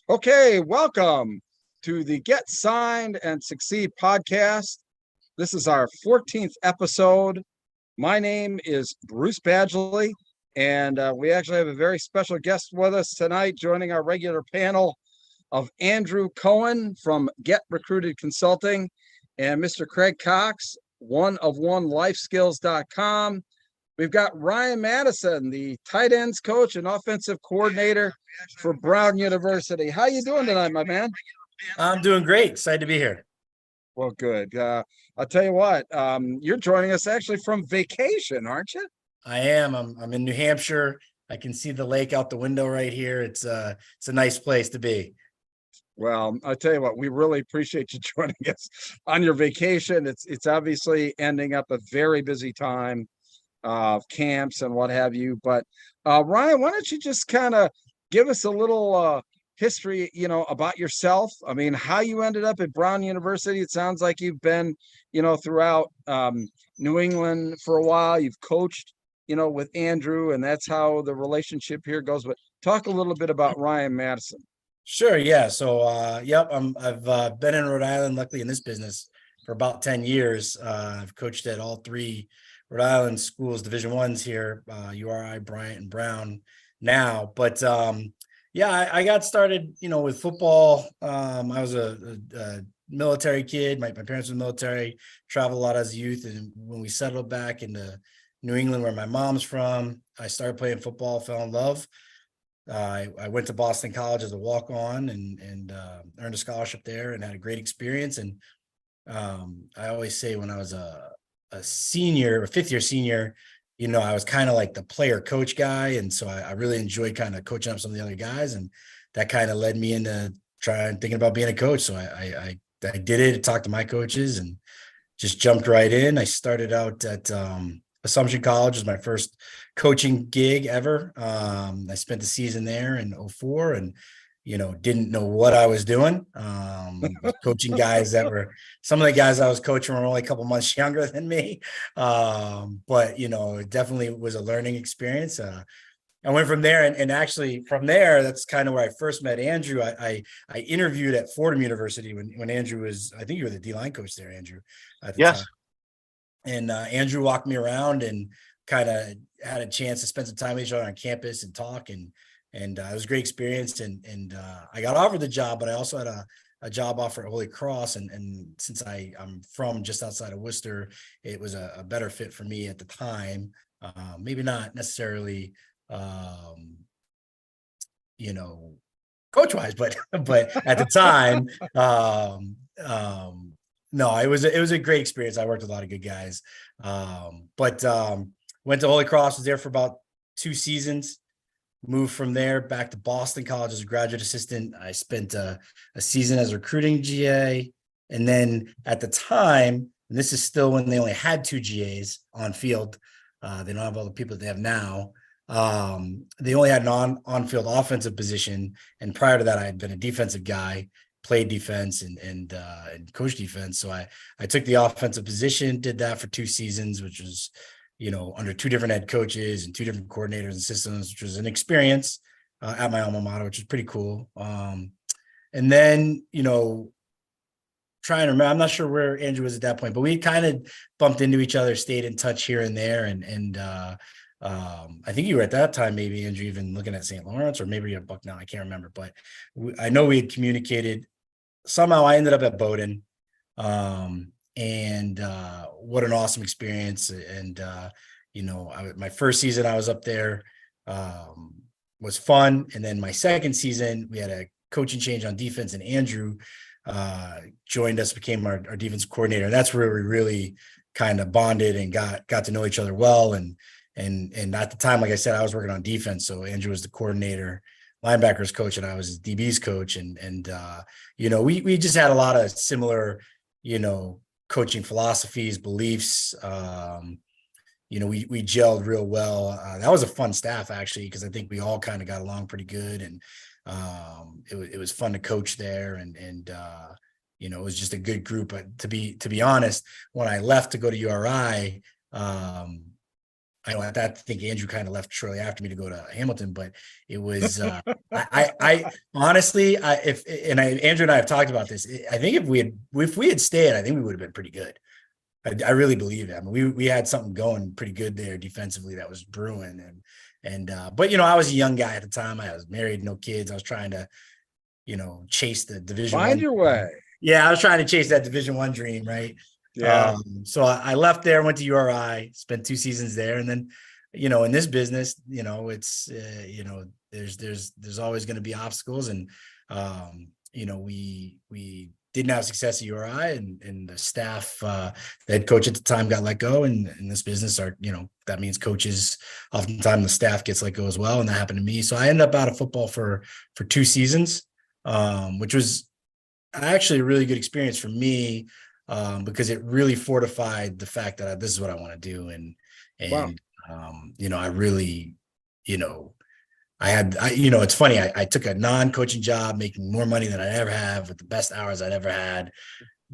Okay, welcome to the Get Signed and Succeed podcast. This is our 14th episode. My name is Bruce Badgley, and we actually have a very special guest with us tonight, joining our regular panel of Andrew Cohen from Get Recruited Consulting and Mr. Craig Cox, oneofone.lifeskills.com. We've got Ryan Madison, the tight ends coach and offensive coordinator for Brown University. How you doing tonight, my man? I'm doing great. Excited to be here. Well, good. I'll tell you what, you're joining us actually from vacation, aren't you? I am. I'm in New Hampshire. I can see the lake out the window right here. It's a nice place to be. Well, I'll tell you what, we really appreciate you joining us on your vacation. It's obviously ending up a very busy time of camps and what have you. But Ryan, why don't you just kind of give us a little history, about yourself? I mean, how you ended up at Brown University. It sounds like you've been, throughout New England for a while. You've coached, with Andrew, and that's how the relationship here goes. But talk a little bit about Ryan Madison. Sure. Yeah. So, I've been in Rhode Island, luckily in this business for about 10 years. I've coached at all three Rhode Island schools, Division Ones here, URI, Bryant, and Brown now. But I got started, with football. I was a military kid. My parents were military, traveled a lot as a youth. And when we settled back into New England, where my mom's from, I started playing football, fell in love. I went to Boston College as a walk-on and earned a scholarship there and had a great experience. And I always say when I was a senior, a fifth-year senior, I was kind of like the player coach guy. And so I really enjoyed kind of coaching up some of the other guys. And that kind of led me into thinking about being a coach. So I did it, talked to my coaches and just jumped right in. I started out at Assumption College, was my first coaching gig ever. I spent the season there in 2004 and didn't know what I was doing. Coaching guys some of the guys I was coaching were only a couple months younger than me. But it definitely was a learning experience. I went from there and actually from there, that's kind of where I first met Andrew. I interviewed at Fordham University when Andrew was, I think you were the D-line coach there, Andrew, at the time. And Andrew walked me around and kind of had a chance to spend some time with each other on campus and talk. And it was a great experience. And I got offered the job, but I also had a job offer at Holy Cross. And since I'm from just outside of Worcester, it was a better fit for me at the time. Maybe not necessarily, coach-wise, but at the time, no, it was a great experience. I worked with a lot of good guys. Went to Holy Cross, was there for about 2 seasons. Moved from there back to Boston College as a graduate assistant. I spent a season as a recruiting GA. And then at the time, and this is still when they only had 2 GAs on field. They don't have all the people that they have now. They only had an on-field offensive position. And prior to that, I had been a defensive guy, played defense and coached defense. So I took the offensive position, did that for 2 seasons, which was under 2 different head coaches and 2 different coordinators and systems, which was an experience at my alma mater, which was pretty cool. And then, trying to remember, I'm not sure where Andrew was at that point, but we kind of bumped into each other, stayed in touch here and there. And I think you were at that time, maybe Andrew, even looking at St. Lawrence, or maybe a Bucknell. I can't remember, but I know we had communicated. Somehow I ended up at Bowdoin. And what an awesome experience. And, my first season I was up there was fun. And then my second season, we had a coaching change on defense, and Andrew joined us, became our defense coordinator. And that's where we really kind of bonded and got to know each other well. And at the time, like I said, I was working on defense. So Andrew was the coordinator, linebackers coach, and I was his DBs coach. And we just had a lot of similar, coaching philosophies, beliefs. We gelled real well. That was a fun staff, actually, because I think we all kind of got along pretty good. And it was fun to coach there. And it was just a good group. But to be honest, when I left to go to URI, I know at that, I think Andrew kind of left shortly after me to go to Hamilton, but it was, I honestly, Andrew and I have talked about this. I think if we had stayed, I think we would have been pretty good. I really believe it. I mean, we had something going pretty good there defensively that was brewing, but I was a young guy at the time. I was married, no kids. I was trying to, chase the Division Find One. your way. Yeah, I was trying to chase that Division One dream, right? Yeah. So I left there, went to URI, spent 2 seasons there, and then, in this business, it's, there's always going to be obstacles, and we didn't have success at URI, and the staff, the head coach at the time got let go, and in this business, that means coaches, oftentimes the staff gets let go as well, and that happened to me. So I ended up out of football for 2 seasons, which was actually a really good experience for me, because it really fortified the fact that this is what I want to do. Wow. I really, it's funny. I took a non-coaching job, making more money than I ever have, with the best hours I'd ever had,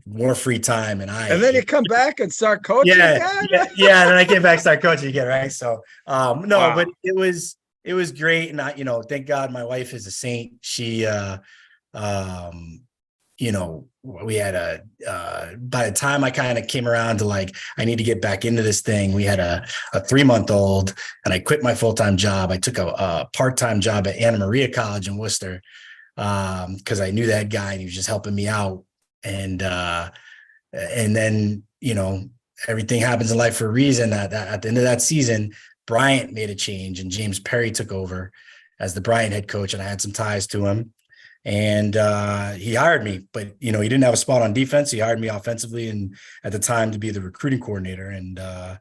more free time. And then you come back and start coaching again? Yeah. And then I came back, start coaching again. Right. So, no, Wow. but it was great. And thank God my wife is a saint. She, we had by the time I kind of came around to I need to get back into this thing, we had a 3-month-old, and I quit my full-time job. I took a part-time job at Anna Maria College in Worcester, because I knew that guy and he was just helping me out. And then, everything happens in life for a reason. That at the end of that season, Bryant made a change and James Perry took over as the Bryant head coach, and I had some ties to him. And he hired me, but he didn't have a spot on defense. He hired me offensively, and at the time to be the recruiting coordinator. And I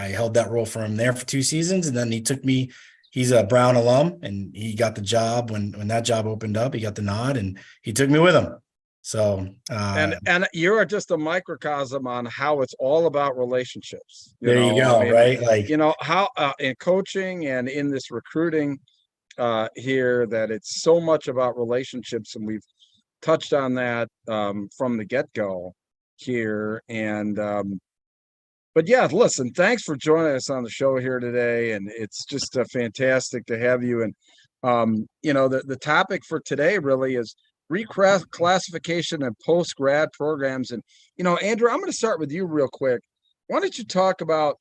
held that role for him there for 2 seasons, and then he took me. He's a Brown alum, and he got the job when that job opened up. He got the nod, and he took me with him. So and you're just a microcosm on how it's all about relationships. There you go, I mean, right? How in coaching and in this recruiting here, that it's so much about relationships, and we've touched on that from the get-go here. And but yeah, listen, thanks for joining us on the show here today, and it's just fantastic to have you. And the topic for today really is reclassification and post-grad programs. And Andrew, I'm going to start with you real quick. Why don't you talk about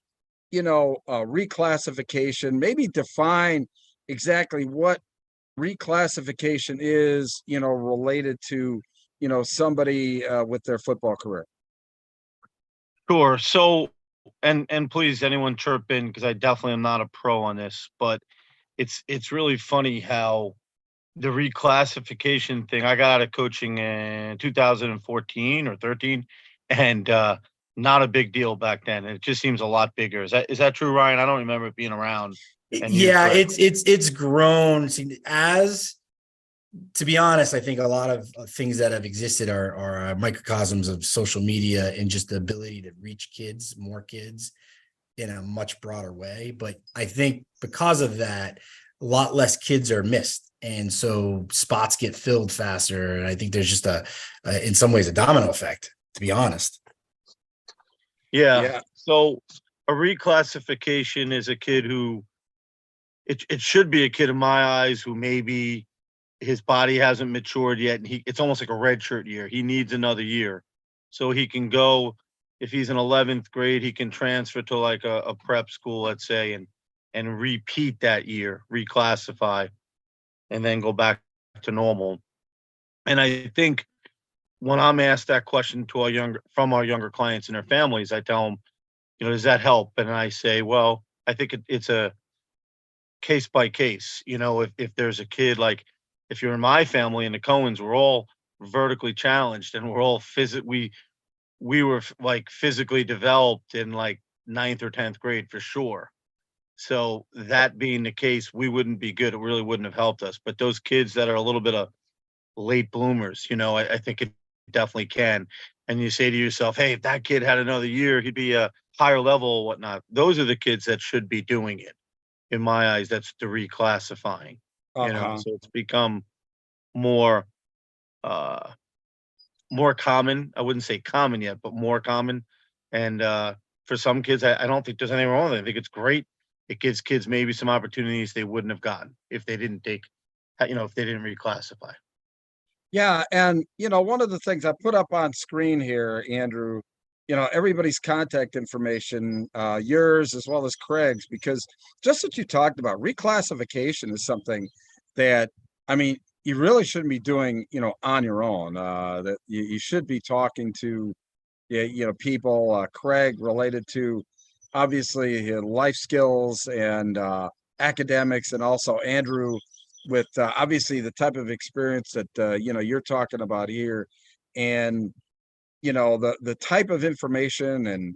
reclassification, maybe define exactly what reclassification is, related to, somebody with their football career. Sure. So, and please, anyone chirp in, because I definitely am not a pro on this, but it's really funny how the reclassification thing, I got out of coaching in 2014 or 13, and not a big deal back then. And it just seems a lot bigger. Is that true, Ryan? I don't remember it being around. Yeah, it's grown as, to be honest, I think a lot of things that have existed are microcosms of social media and just the ability to reach more kids in a much broader way. But I think because of that, a lot less kids are missed. And so spots get filled faster. And I think there's just in some ways, a domino effect, to be honest. Yeah. So a reclassification is a kid who, it should be a kid in my eyes who maybe his body hasn't matured yet, and it's almost like a redshirt year. He needs another year, so he can go. If he's in 11th grade, he can transfer to like a prep school, let's say, and repeat that year, reclassify, and then go back to normal. And I think when I'm asked that question from our younger clients and their families, I tell them, does that help? And I say, well, I think it's a case by case. If there's a kid, like if you're in my family and the Cohens, we're all vertically challenged, and we're all we were like physically developed in like 9th or 10th grade for sure. So that being the case, we wouldn't be good. It really wouldn't have helped us. But those kids that are a little bit of late bloomers, I think it definitely can. And you say to yourself, hey, if that kid had another year, he'd be a higher level or whatnot. Those are the kids that should be doing it. In my eyes, that's the reclassifying. So it's become more common. I wouldn't say common yet, but more common. And for some kids, I don't think there's anything wrong with it. I think it's great. It gives kids maybe some opportunities they wouldn't have gotten if they didn't if they didn't reclassify. Yeah, and one of the things I put up on screen here, Andrew, everybody's contact information, yours as well as Craig's, because just what you talked about, reclassification is something that, I mean, you really shouldn't be doing, on your own. That you should be talking to, people, Craig related to obviously his life skills and academics, and also Andrew with obviously the type of experience that you're talking about here, and the type of information and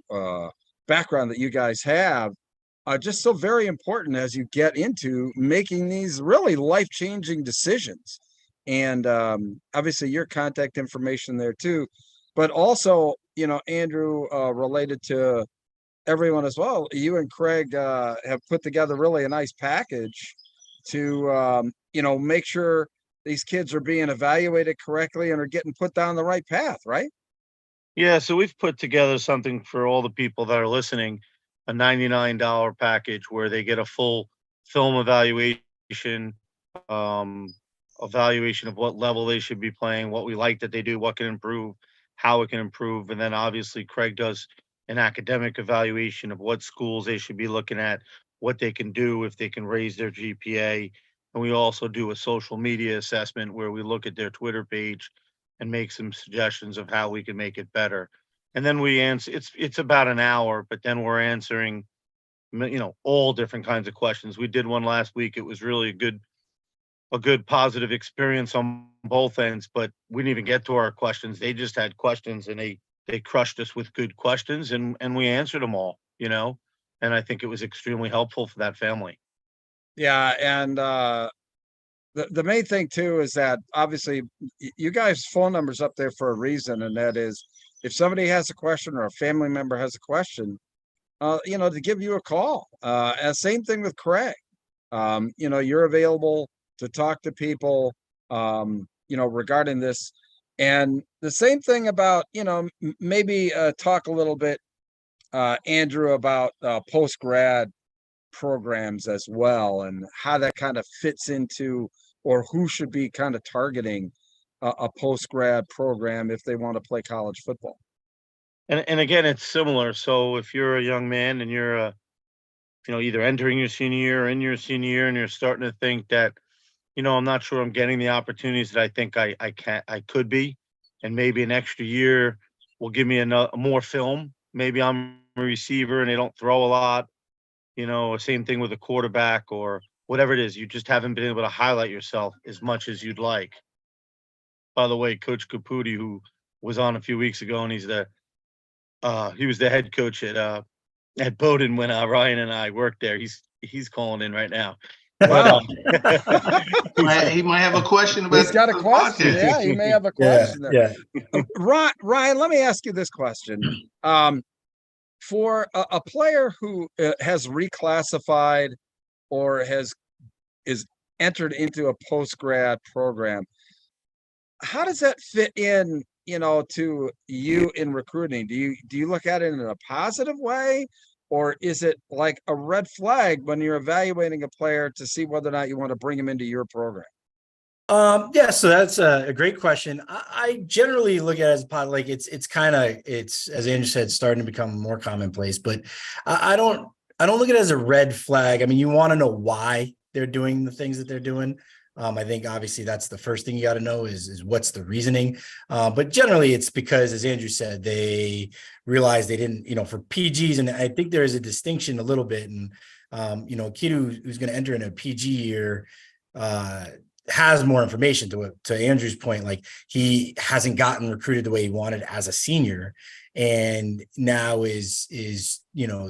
background that you guys have are just so very important as you get into making these really life-changing decisions. And obviously your contact information there too, but also Andrew, related to everyone as well, you and Craig have put together really a nice package to make sure these kids are being evaluated correctly and are getting put down the right path, right? Yeah, so we've put together something for all the people that are listening, a $99 package where they get a full film evaluation, um, evaluation of what level they should be playing, what we like that they do, what can improve, how it can improve. And then obviously Craig does an academic evaluation of what schools they should be looking at, what they can do if they can raise their GPA. And we also do a social media assessment where we look at their Twitter page and make some suggestions of how we can make it better. And then we answer, it's about an hour, but then we're answering, all different kinds of questions. We did one last week. It was really a good positive experience on both ends, but we didn't even get to our questions. They just had questions and they crushed us with good questions, and we answered them all, and I think it was extremely helpful for that family. Yeah, and the main thing too is that obviously you guys' phone number's up there for a reason, and that is if somebody has a question or a family member has a question, to give you a call. And same thing with Craig. You're available to talk to people, regarding this. And the same thing about, maybe talk a little bit, Andrew, about post-grad programs as well, and how that kind of fits into, or who should be kind of targeting a post-grad program if they want to play college football. And again, it's similar. So if you're a young man and you're either entering your senior year or in your senior year, and you're starting to think that, I'm not sure I'm getting the opportunities that I think I could be, and maybe an extra year will give me more film. Maybe I'm a receiver and they don't throw a lot, same thing with a quarterback or whatever it is. You just haven't been able to highlight yourself as much as you'd like. By the way, Coach Caputi, who was on a few weeks ago, and he was the head coach at Bowdoin when Ryan and I worked there. He's calling in right now. Wow. He might have a question about. He's got a question. Yeah, he may have a question there. Yeah. Ryan, let me ask you this question. For a player who has reclassified or is entered into a post-grad program, how does that fit in, to you in recruiting? Do you look at it in a positive way, or is it like a red flag when you're evaluating a player to see whether or not you want to bring him into your program? Yeah, so that's a great question. I generally look at it as like it's as Andrew said, starting to become more commonplace, but I don't look at it as a red flag. I mean, you want to know why they're doing the things that they're doing. I think obviously that's the first thing you got to know is what's the reasoning. But generally it's because, as Andrew said, they realized they didn't, for PGs. And I think there is a distinction a little bit. And, a kid who's going to enter in a PG year, has more information to Andrew's point. Like he hasn't gotten recruited the way he wanted as a senior, and now is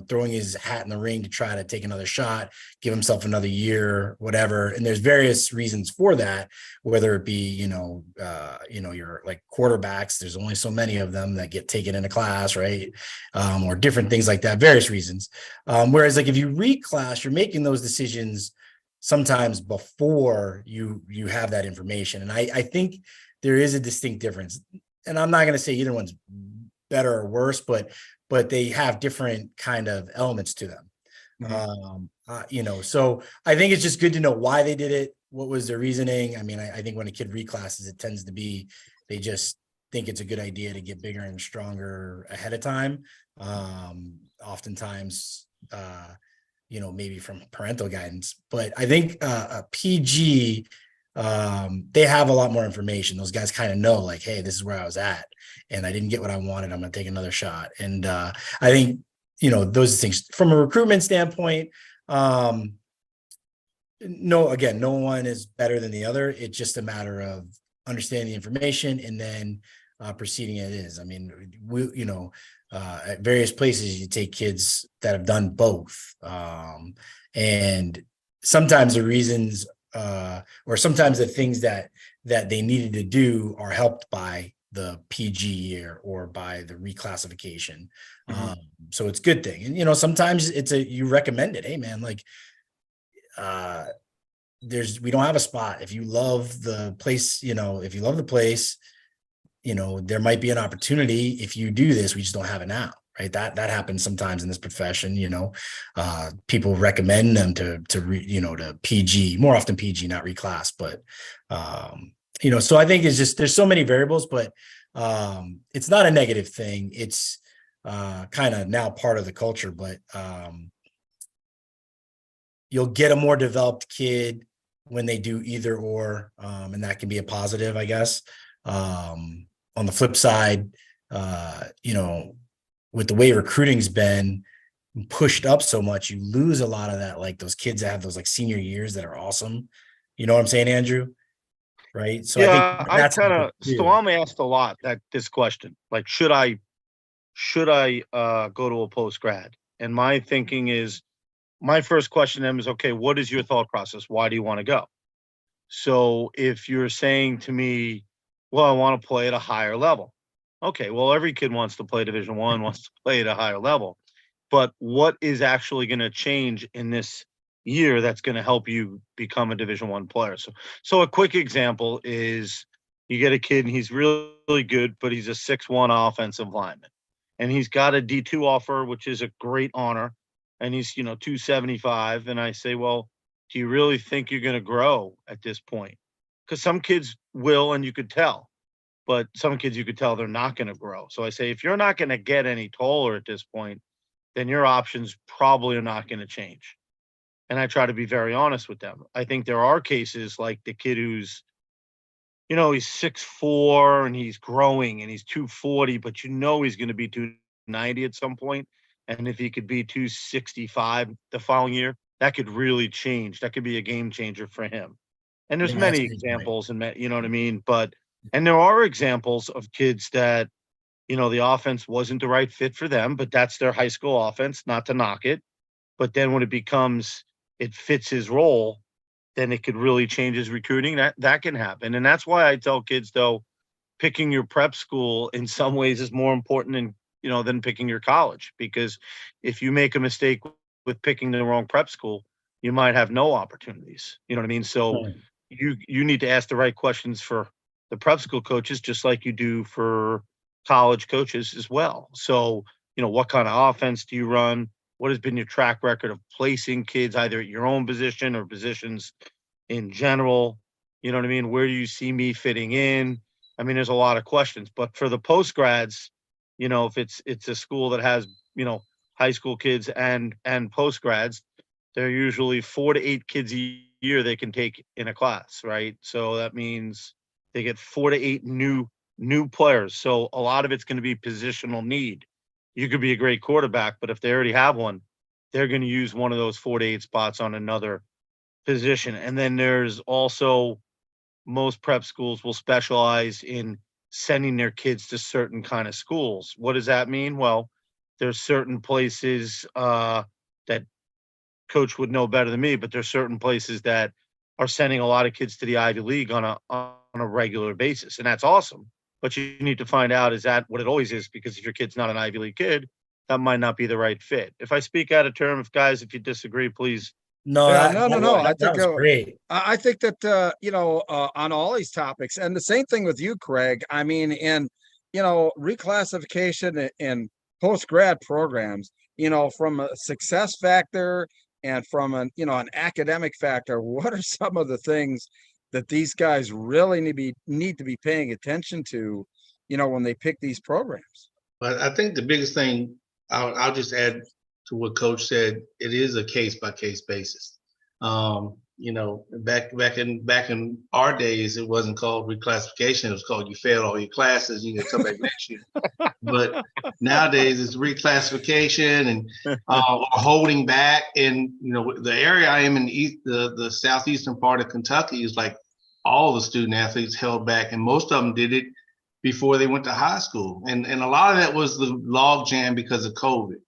throwing his hat in the ring to try to take another shot, give himself another year, whatever. And there's various reasons for that, whether it be your like quarterbacks, there's only so many of them that get taken in a class, right? Or different things like that, various reasons. Whereas like if you reclass, you're making those decisions sometimes before you have that information. And I think there is a distinct difference. And I'm not going to say either one's better or worse, but they have different kind of elements to them. So I think it's just good to know why they did it. What was their reasoning? I mean, I think when a kid reclasses, it tends to be, they just think it's a good idea to get bigger and stronger ahead of time. Oftentimes, maybe from parental guidance, but I think a PG, they have a lot more information. Those guys kind of know, like, hey, this is where I was at and I didn't get what I wanted. I'm going to take another shot. And I think, those things from a recruitment standpoint, no one is better than the other. It's just a matter of understanding the information and then proceeding as is. I mean, at various places, you take kids that have done both. And sometimes the reasons or sometimes the things that they needed to do are helped by the PG year or by the reclassification. So it's a good thing. And, sometimes you recommend it. Hey man, like, we don't have a spot. If you love the place, there might be an opportunity. If you do this, we just don't have it now. Right. That happens sometimes in this profession. People recommend them to PG, more often PG, not reclass, but, so I think it's just, there's so many variables, but it's not a negative thing. It's kind of now part of the culture, but you'll get a more developed kid when they do either or, and that can be a positive, I guess. On the flip side, with the way recruiting's been pushed up so much, you lose a lot of that, like those kids that have those like senior years that are awesome. You know what I'm saying, Andrew? Right. So yeah, I think so I'm asked a lot this question, like, should I go to a post grad? And my thinking is, my first question to them is, okay, what is your thought process? Why do you want to go? So if you're saying to me, well, I want to play at a higher level. Okay, well, every kid wants to play Division I, wants to play at a higher level. But what is actually going to change in this year that's going to help you become a Division I player? So a quick example is, you get a kid and he's really, really good, but he's a 6'1" offensive lineman. And he's got a D2 offer, which is a great honor. And he's, 275. And I say, well, do you really think you're going to grow at this point? Because some kids will, and you could tell. But some kids, you could tell they're not going to grow. So I say, if you're not going to get any taller at this point, then your options probably are not going to change. And I try to be very honest with them. I think there are cases like the kid who's, he's 6'4" and he's growing and he's 240, but he's going to be 290 at some point. And if he could be 265 the following year, that could really change. That could be a game changer for him. And there's many examples, and you know what I mean? And there are examples of kids that, the offense wasn't the right fit for them, but that's their high school offense, not to knock it. But then when it fits his role, then it could really change his recruiting. That can happen. And that's why I tell kids, though, picking your prep school in some ways is more important than picking your college, because if you make a mistake with picking the wrong prep school, you might have no opportunities. You know what I mean? So you need to ask the right questions for the prep school coaches, just like you do for college coaches as well. So, what kind of offense do you run? What has been your track record of placing kids either at your own position or positions in general? You know what I mean? Where do you see me fitting in? I mean, there's a lot of questions, but for the post grads, if it's a school that has, high school kids and post grads, they're usually 4 to 8 kids a year they can take in a class, right? So that means they get 4 to 8 new players. So a lot of it's going to be positional need. You could be a great quarterback, but if they already have one, they're going to use one of those 4 to 8 spots on another position. And then there's also, most prep schools will specialize in sending their kids to certain kind of schools. What does that mean? Well, there's certain places that coach would know better than me, but there's certain places that are sending a lot of kids to the Ivy League on a regular basis. And that's awesome. But you need to find out, is that what it always is? Because if your kid's not an Ivy League kid, that might not be the right fit. If I speak out of turn, if you disagree, please. No. I think that was great. I think that on all these topics, and the same thing with you, Craig. I mean, and reclassification and post-grad programs, from a success factor and from an academic factor, what are some of the things that these guys really need to be paying attention to, when they pick these programs? But I think the biggest thing, I'll just add to what Coach said. It is a case by case basis. Back in our days, it wasn't called reclassification. It was called you failed all your classes. You get somebody next year. But nowadays, it's reclassification and holding back. And the area I am in, the southeastern part of Kentucky, is like all the student athletes held back, and most of them did it before they went to high school. And a lot of that was the log jam because of COVID.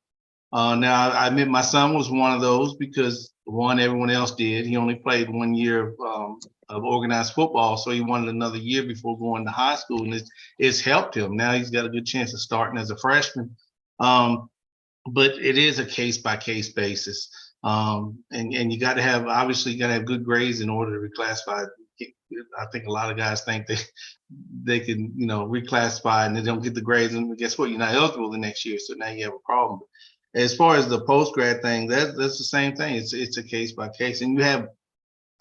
Now, I admit my son was one of those because, one, everyone else did. He only played 1 year of organized football, so he wanted another year before going to high school, and it's helped him. Now he's got a good chance of starting as a freshman. But it is a case-by-case basis. And you got to have, obviously, you got to have good grades in order to reclassify. I think a lot of guys think they can, reclassify and they don't get the grades, and guess what? You're not eligible the next year, so now you have a problem. As far as the post-grad thing, that's the same thing. It's a case by case, and you have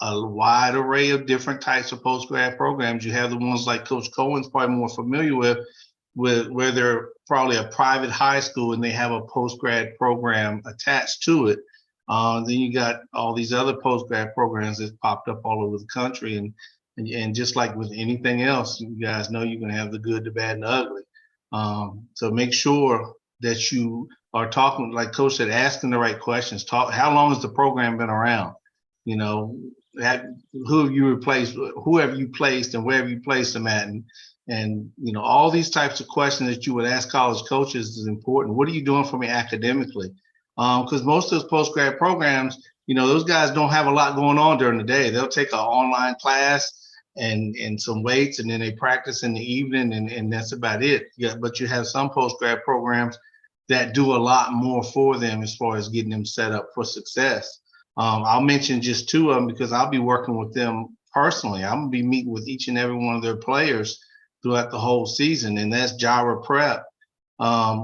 a wide array of different types of post-grad programs. You have the ones like Coach Cohen's probably more familiar with where they're probably a private high school and they have a post-grad program attached to it. Then you got all these other post-grad programs that popped up all over the country, and just like with anything else, you guys know you're going to have the good, the bad, and the ugly. So make sure that you are talking, like Coach said, asking the right questions. How long has the program been around? Who have you replaced? Who have you placed, and where have you placed them at? And all these types of questions that you would ask college coaches is important. What are you doing for me academically? Because most of those post-grad programs, those guys don't have a lot going on during the day. They'll take an online class and some weights, and then they practice in the evening, and that's about it. Yeah, but you have some post-grad programs that do a lot more for them as far as getting them set up for success. I'll mention just two of them because I'll be working with them personally. I'm going to be meeting with each and every one of their players throughout the whole season, and that's Gyra Prep,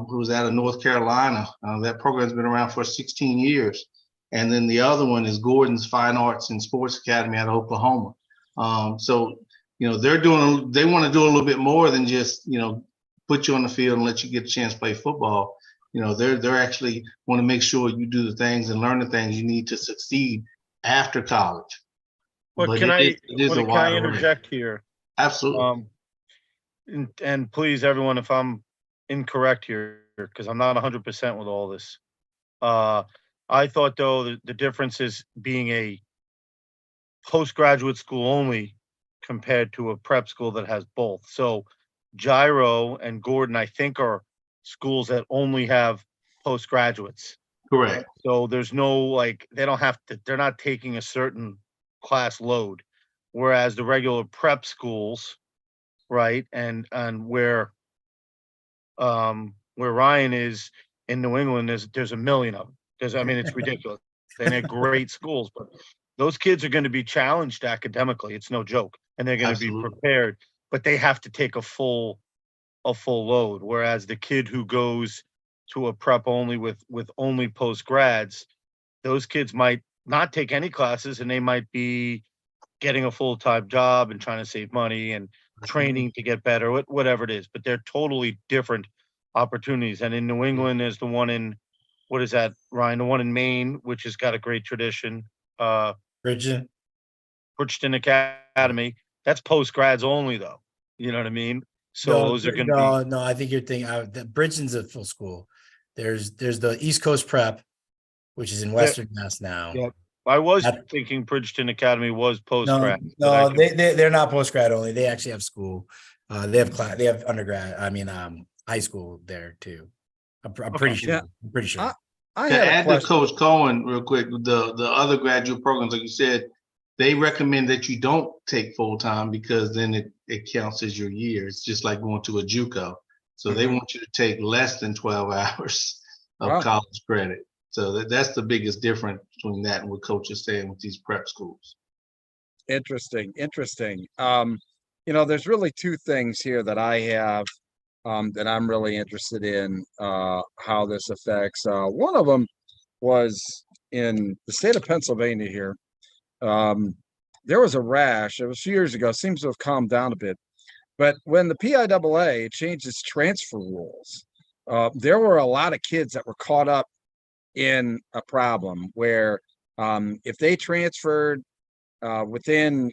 who's out of North Carolina. That program's been around for 16 years. And then the other one is Gordon's Fine Arts and Sports Academy out of Oklahoma. So they want to do a little bit more than just, put you on the field and let you get a chance to play football. They're actually want to make sure you do the things and learn the things you need to succeed after college. But can I interject here? Absolutely. And please, everyone, if I'm incorrect here, because I'm not 100% with all this. I thought, though, the difference is being a postgraduate school only compared to a prep school that has both. So Gyro and Gordon, I think, are schools that only have postgraduates. Correct. So there's no, they don't have to, they're not taking a certain class load. Whereas the regular prep schools, right, and where Ryan is in New England, there's a million of them. It's ridiculous. And they're great schools, but those kids are going to be challenged academically. It's no joke, and they're going to be prepared. But they have to take a full load. Whereas the kid who goes to a prep only with only post grads, those kids might not take any classes, and they might be getting a full-time job and trying to save money and training to get better, whatever it is. But they're totally different opportunities. And in New England, there's the one in, what is that, Ryan? The one in Maine, which has got a great tradition. Bridgeton Academy. That's post grads only, though. You know what I mean? So those are going to be. No, I think you're thinking Bridgeton's a full school. There's the East Coast Prep, which is in Western Mass now. Yeah. I was thinking Bridgeton Academy was post grad. No, they're not post grad only. They actually have school. They have undergrad. High school there too. I'm pretty sure. Yeah. I'm pretty sure. I to had add to Coach Cohen real quick, the other graduate programs, like you said, they recommend that you don't take full time because then it counts as your year. It's just like going to a JUCO. So they want you to take less than 12 hours of college credit. So that's the biggest difference between that and what Coach is saying with these prep schools. Interesting. There's really two things here that I have that I'm really interested in how this affects. One of them was in the state of Pennsylvania here. There was a rash. It was a few years ago. Seems to have calmed down a bit. But when the PIAA changed its transfer rules, there were a lot of kids that were caught up in a problem where if they transferred within,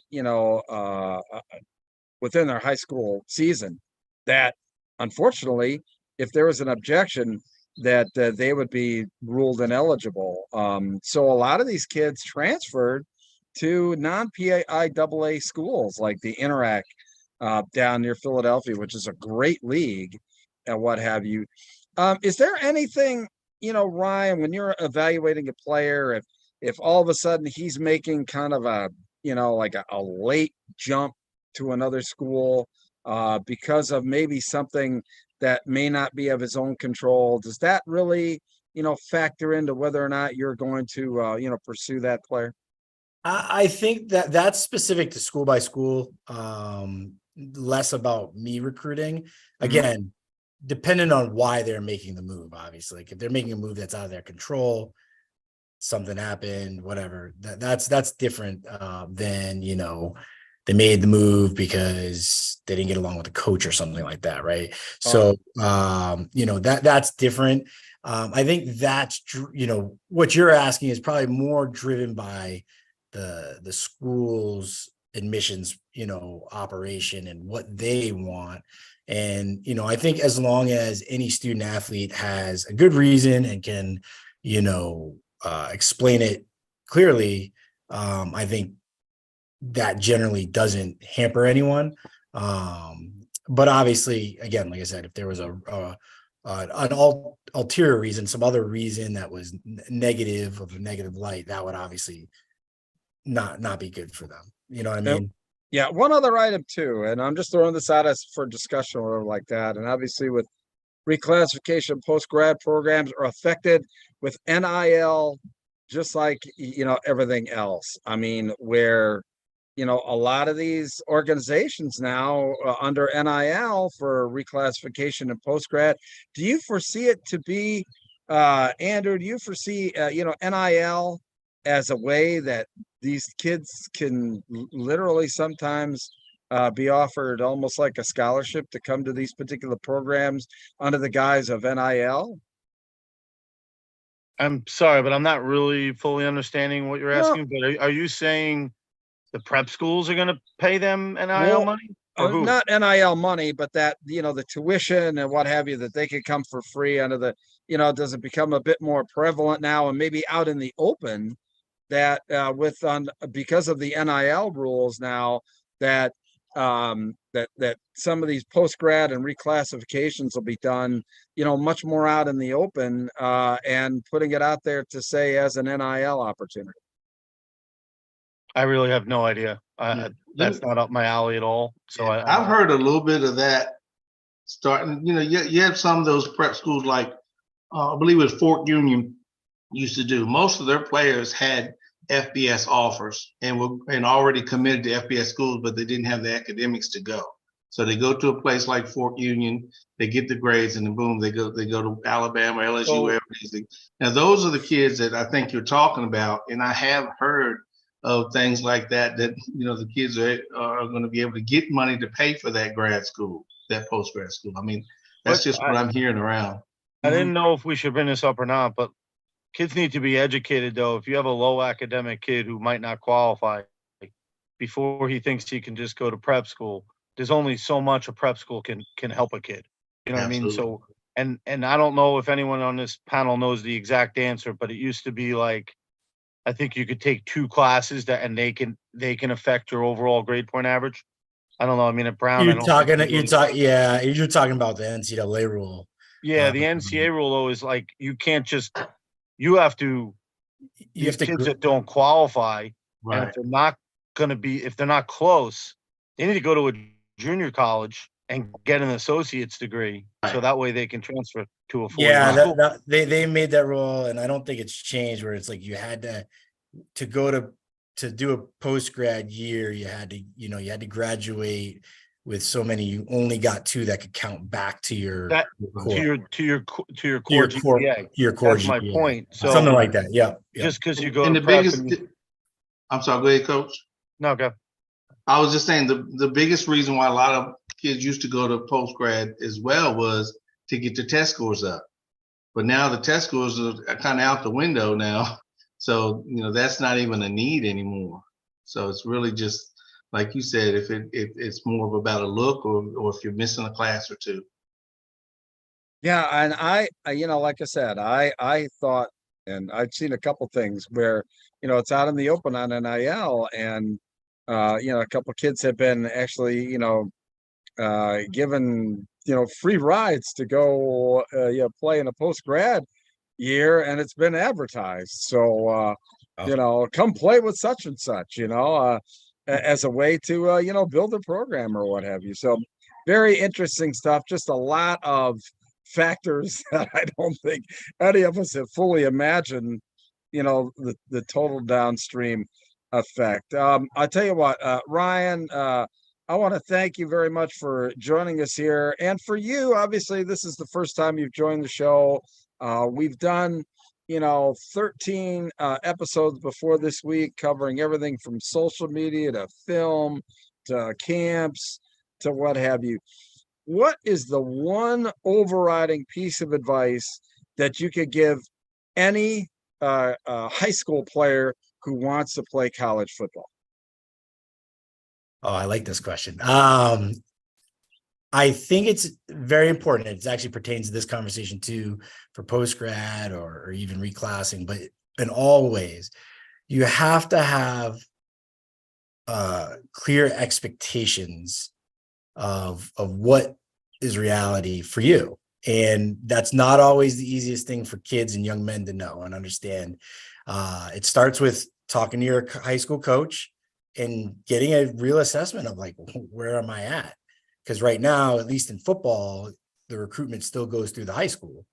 within their high school season, that unfortunately, if there was an objection, that they would be ruled ineligible. So a lot of these kids transferred to non-PIAA schools like the Interact down near Philadelphia, which is a great league and what have you. Is there anything, Ryan, when you're evaluating a player, if all of a sudden he's making kind of a, like a late jump to another school because of maybe something that may not be of his own control, does that really, factor into whether or not you're going to, pursue that player? I think that that's specific to school by school, less about me recruiting. Again, depending on why they're making the move, obviously. Like if they're making a move that's out of their control, something happened, whatever, that's different than, they made the move because they didn't get along with the coach or something like that, right? So, that's different. I think that's, what you're asking is probably more driven by the school's admissions, operation and what they want. And, I think as long as any student athlete has a good reason and can, explain it clearly, I think that generally doesn't hamper anyone. But obviously, again, like I said, if there was an ulterior reason, some other reason that was negative, of a negative light, that would obviously not be good for them. You know what I mean? Yeah. One other item too, and I'm just throwing this out as for discussion or like that. And obviously with reclassification, post-grad programs are affected with NIL, just like, everything else. I mean, where, a lot of these organizations now under NIL for reclassification and post-grad, do you foresee it to be, Andrew, do you foresee, NIL as a way that these kids can literally sometimes be offered almost like a scholarship to come to these particular programs under the guise of NIL? I'm sorry, but I'm not really fully understanding what you're asking. But are you saying the prep schools are going to pay them NIL money? Or who? Not NIL money, but that, the tuition and what have you, that they could come for free under the, does it become a bit more prevalent now and maybe out in the open that because of the NIL rules now that that some of these post-grad and reclassifications will be done, much more out in the open and putting it out there to say as an NIL opportunity? I really have no idea. That's not up my alley at all. So I've heard a little bit of that starting. You have some of those prep schools like I believe it was Fort Union used to do. Most of their players had FBS offers and already committed to FBS schools, but they didn't have the academics to go. So they go to a place like Fort Union, they get the grades, and then boom, they go to Alabama, LSU, wherever it is. Now those are the kids that I think you're talking about, and I have heard of things like that the kids are going to be able to get money to pay for that grad school, that post-grad school. I mean, that's just what I'm hearing around. I didn't know if we should bring this up or not, but kids need to be educated, though. If you have a low academic kid who might not qualify before he thinks he can just go to prep school, there's only so much a prep school can help a kid. You know what I mean? So, and I don't know if anyone on this panel knows the exact answer, but it used to be like, I think you could take 2 classes and they can affect your overall grade point average. I don't know. I mean, at Brown, You're talking about the NCAA rule. Yeah, the NCAA rule though is like you can't just you have to kids that don't qualify, right. And if they're not close, they need to go to a junior college and get an associate's degree, right. So that way they can transfer to a four-year school. They made that rule, and I don't think it's changed. Where it's like you had to go to do a post grad year, you had to graduate with so many, you only got 2 that could count back to your That core. to your core GPA. Your core That's my GPA. point. So Something like that. Yeah. just because you go And to the prep biggest, and I'm sorry, go ahead, Coach. no, go. I was just saying the biggest reason why a lot of kids used to go to post grad as well was to get their test scores up. But now the test scores are kind of out the window now. So, that's not even a need anymore. So it's really just, like you said, if it's more of about a look or if you're missing a class or 2. Yeah, and like I said, I thought, and I've seen a couple things where, it's out in the open on NIL, and a couple kids have been actually, given, free rides to go, play in a post grad year, and it's been advertised. So, come play with such and such, as a way to, build a program or what have you. So very interesting stuff. Just a lot of factors that I don't think any of us have fully imagined, the total downstream effect. I'll tell you what, Ryan, I want to thank you very much for joining us here. And for you, obviously, this is the first time you've joined the show. We've done, 13 episodes before this week, covering everything from social media to film to camps to what have you. What is the one overriding piece of advice that you could give any high school player who wants to play college football? Oh, I like this question. I think it's very important. It actually pertains to this conversation too, for post grad or even reclassing, but in all ways, you have to have clear expectations of what is reality for you. And that's not always the easiest thing for kids and young men to know and understand. It starts with talking to your high school coach and getting a real assessment of like, where am I at? Because right now, at least in football, the recruitment still goes through the high school.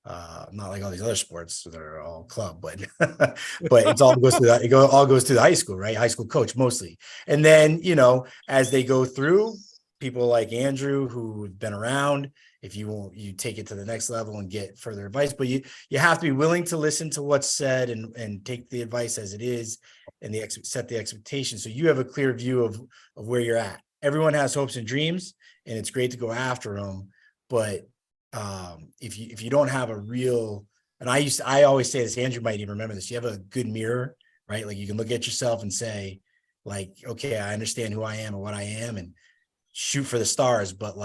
Not like all these other sports that are all club, but it all goes through that. All goes through the high school, right? High school coach mostly. And then, as they go through, people like Andrew who've been around, if you take it to the next level and get further advice, but you have to be willing to listen to what's said and take the advice as it is and set the expectation. So you have a clear view of where you're at. Everyone has hopes and dreams, and it's great to go after them. But if you don't have a real, and I always say this, Andrew might even remember this, you have a good mirror, right? Like you can look at yourself and say, like, okay, I understand who I am and what I am, and shoot for the stars, but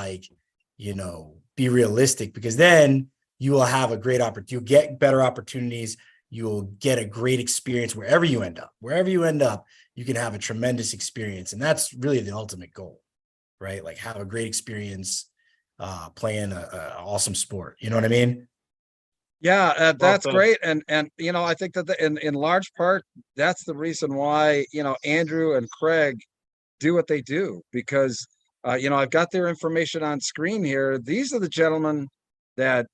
be realistic, because then you will have a great opportunity. You'll get better opportunities. You'll get a great experience wherever you end up. Wherever you end up, you can have a tremendous experience. And that's really the ultimate goal, right? Like have a great experience playing a awesome sport. You know what I mean? Yeah, that's great. And I think that in large part, that's the reason why, Andrew and Craig do what they do, because I've got their information on screen here. These are the gentlemen that,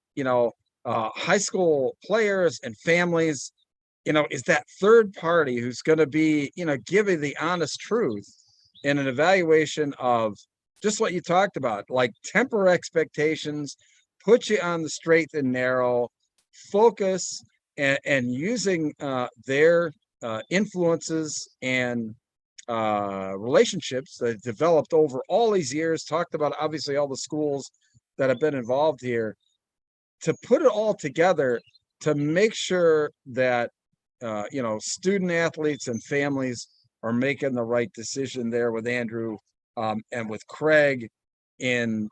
high school players and families, is that third party who's going to be, giving the honest truth in an evaluation of just what you talked about, like temper expectations, put you on the straight and narrow, focus, and using their influences and relationships that developed over all these years, talked about obviously all the schools that have been involved here, to put it all together to make sure that student athletes and families are making the right decision there with Andrew and with Craig in,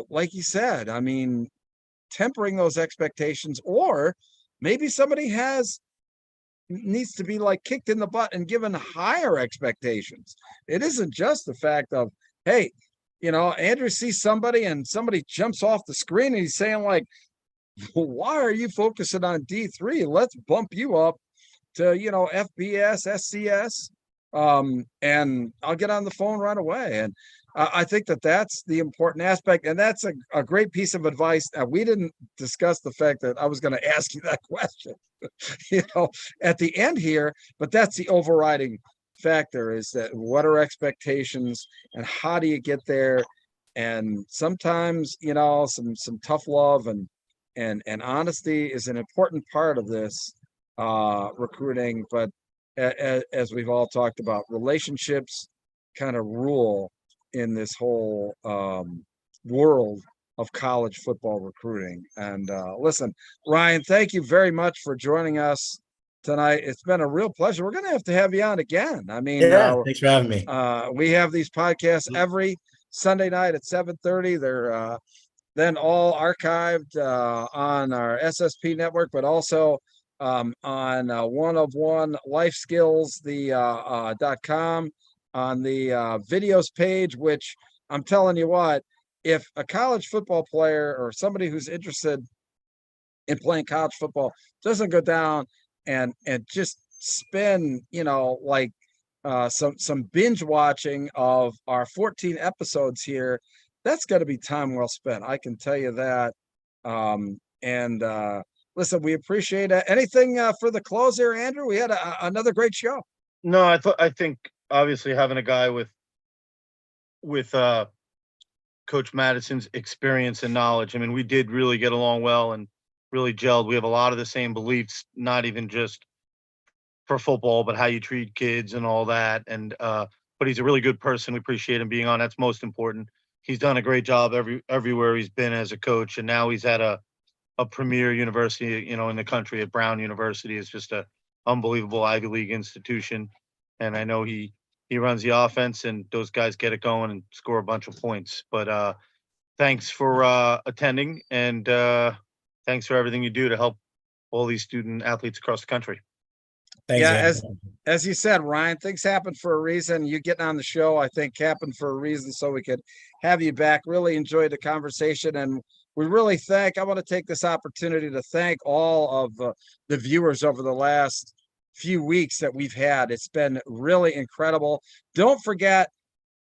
like you said, I mean, tempering those expectations, or maybe somebody needs to be like kicked in the butt and given higher expectations. It isn't just the fact of, hey, Andrew sees somebody and somebody jumps off the screen and he's saying like, why are you focusing on D3? Let's bump you up to, FBS, SCS. And I'll get on the phone right away. And I think that that's the important aspect. And that's a great piece of advice. We didn't discuss the fact that I was going to ask you that question, at the end here, but that's the overriding factor is that what are expectations and how do you get there? And sometimes, you know, some tough love and honesty is an important part of this recruiting. But as we've all talked about, relationships kind of rule in this whole world of college football recruiting. And listen, Ryan, thank you very much for joining us tonight. It's been a real pleasure. We're going to have you on again. I mean, thanks for having me. We have these podcasts every Sunday night at 7:30. They're then all archived on our SSP network, but also on One of One Life Skills, the .com, on the videos page, which I'm telling you what, if a college football player or somebody who's interested in playing college football doesn't go down and just spend, you know, like some binge watching of our 14 episodes here, that's going to be time well spent. I can tell you that. Listen, we appreciate it. Anything for the close here, Andrew? We had another great show. No, I think obviously having a guy with Coach Madison's experience and knowledge. I mean, we did really get along well and really gelled. We have a lot of the same beliefs, not even just for football, but how you treat kids and all that. And but he's a really good person. We appreciate him being on. That's most important. He's done a great job everywhere he's been as a coach, and now he's at a premier university, you know, in the country at Brown University. It's just a unbelievable Ivy League institution. And I know he runs the offense, and those guys get it going and score a bunch of points. But thanks for attending, and thanks for everything you do to help all these student athletes across the country. Thanks, yeah, as you said, Ryan, things happen for a reason. You getting on the show, I think, happened for a reason, so we could have you back. Really enjoyed the conversation, and we really I want to take this opportunity to thank all of the viewers over the last few weeks that we've had. It's been really incredible. Don't forget,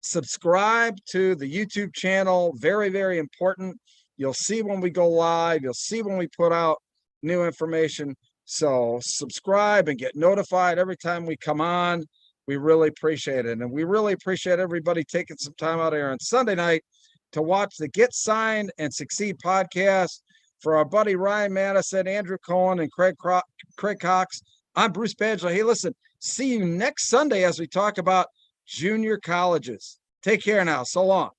subscribe to the YouTube channel. Very, very important. You'll see when we go live. You'll see when we put out new information. So subscribe and get notified every time we come on. We really appreciate it. And we really appreciate everybody taking some time out here on Sunday night to watch the Get Signed and Succeed podcast. For our buddy Ryan Madison, Andrew Cohen, and Craig Cox, I'm Bruce Badgley. Hey, listen, see you next Sunday as we talk about junior colleges. Take care now. So long.